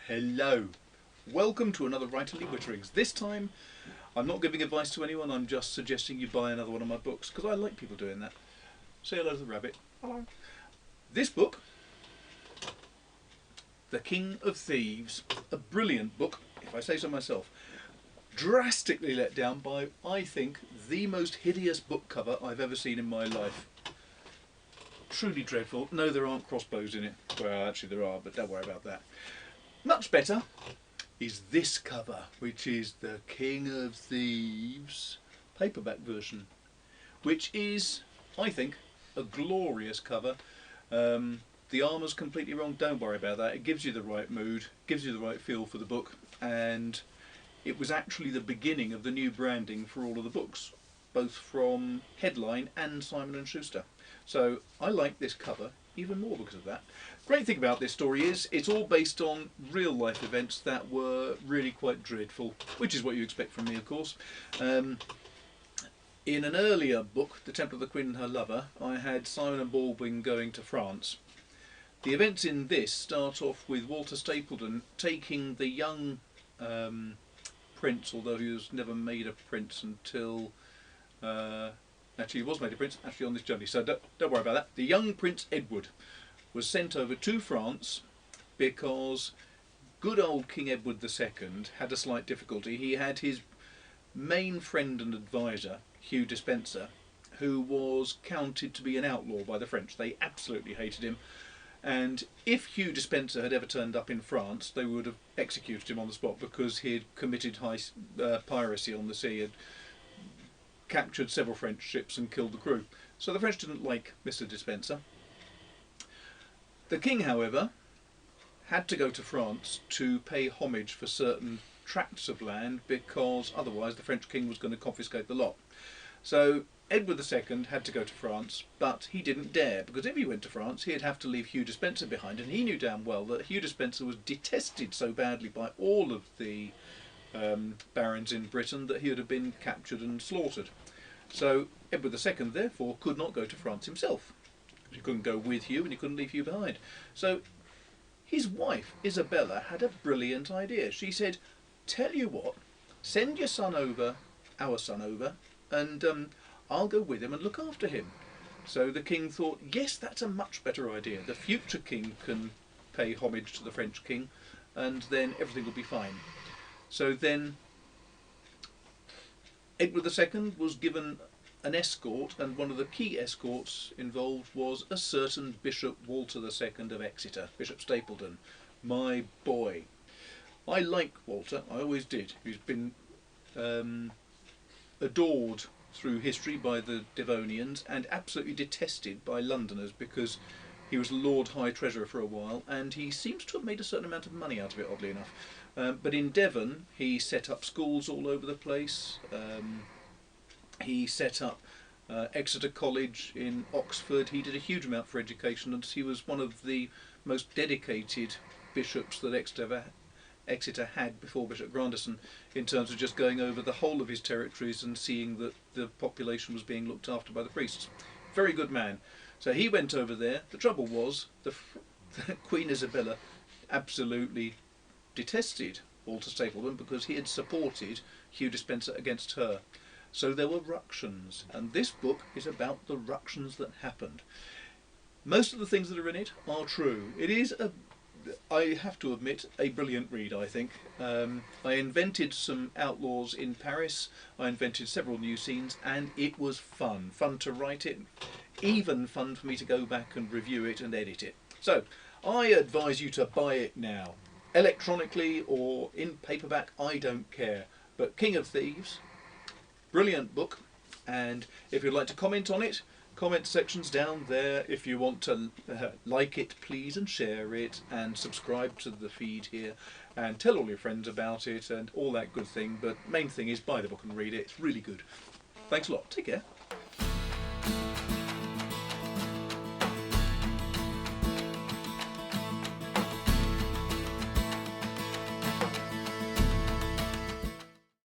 Hello, welcome to another Writerly Witterings. This time I'm not giving advice to anyone, I'm just suggesting you buy another one of my books because I like people doing that. Say hello to the rabbit. Hello. This book, The King of Thieves, a brilliant book, if I say so myself. Drastically let down by, I think, the most hideous book cover I've ever seen in my life. Truly dreadful. No, there aren't crossbows in it. Well, actually there are, but don't worry about that. Much better is this cover, which is the King of Thieves paperback version, which is, I think, a glorious cover. The armour's completely wrong, don't worry about that. It gives you the right mood, gives you the right feel for the book, and it was actually the beginning of the new branding for all of the books, both from Headline and Simon & Schuster. So I like this cover even more because of that. Great thing about this story is it's all based on real life events that were really quite dreadful, which is what you expect from me, of course. In an earlier book, The Templar, the Queen and Her Lover, I had Simon and Baldwin going to France. The events in this start off with Walter Stapleton taking the young prince, although he was never made a prince until... actually, he was made a prince actually on this journey, so don't worry about that. The young Prince Edward was sent over to France because good old King Edward II had a slight difficulty. He had his main friend and advisor, Hugh Despenser, who was counted to be an outlaw by the French. They absolutely hated him, and if Hugh Despenser had ever turned up in France, they would have executed him on the spot because he had committed piracy on the sea, had captured several French ships and killed the crew. So the French didn't like Mr. Despenser. The king, however, had to go to France to pay homage for certain tracts of land because otherwise the French king was going to confiscate the lot. So Edward II had to go to France, but he didn't dare, because if he went to France he'd have to leave Hugh Despenser behind, and he knew damn well that Hugh Despenser was detested so badly by all of the barons in Britain that he would have been captured and slaughtered. So Edward II therefore could not go to France himself. He couldn't go with Hugh and he couldn't leave Hugh behind. So his wife Isabella had a brilliant idea. She said, tell you what, send your son over, our son over, and I'll go with him and look after him. So the king thought, yes, that's a much better idea. The future king can pay homage to the French king and then everything will be fine. So then Edward II was given an escort, and one of the key escorts involved was a certain Bishop Walter II of Exeter, Bishop Stapleton, my boy. I like Walter, I always did. He's been adored through history by the Devonians and absolutely detested by Londoners because he was Lord High Treasurer for a while, and he seems to have made a certain amount of money out of it, oddly enough. But in Devon he set up schools all over the place. He set up Exeter College in Oxford. He did a huge amount for education, and he was one of the most dedicated bishops that Exeter had before Bishop Grandison, in terms of just going over the whole of his territories and seeing that the population was being looked after by the priests. Very good man. So he went over there. The trouble was, the Queen Isabella absolutely detested Walter Stapleton because he had supported Hugh Despenser against her. So there were ructions, and this book is about the ructions that happened. Most of the things that are in it are true. It is, I have to admit, a brilliant read, I think. I invented some outlaws in Paris, I invented several new scenes, and it was fun. Fun to write it, even fun for me to go back and review it and edit it. So, I advise you to buy it now. Electronically or in paperback, I don't care. But King of Thieves, brilliant book, and if you'd like to comment on it, comment section's down there. If you want to like it, please, and share it, and subscribe to the feed here, and tell all your friends about it, and all that good thing. But main thing is buy the book and read it. It's really good. Thanks a lot. Take care.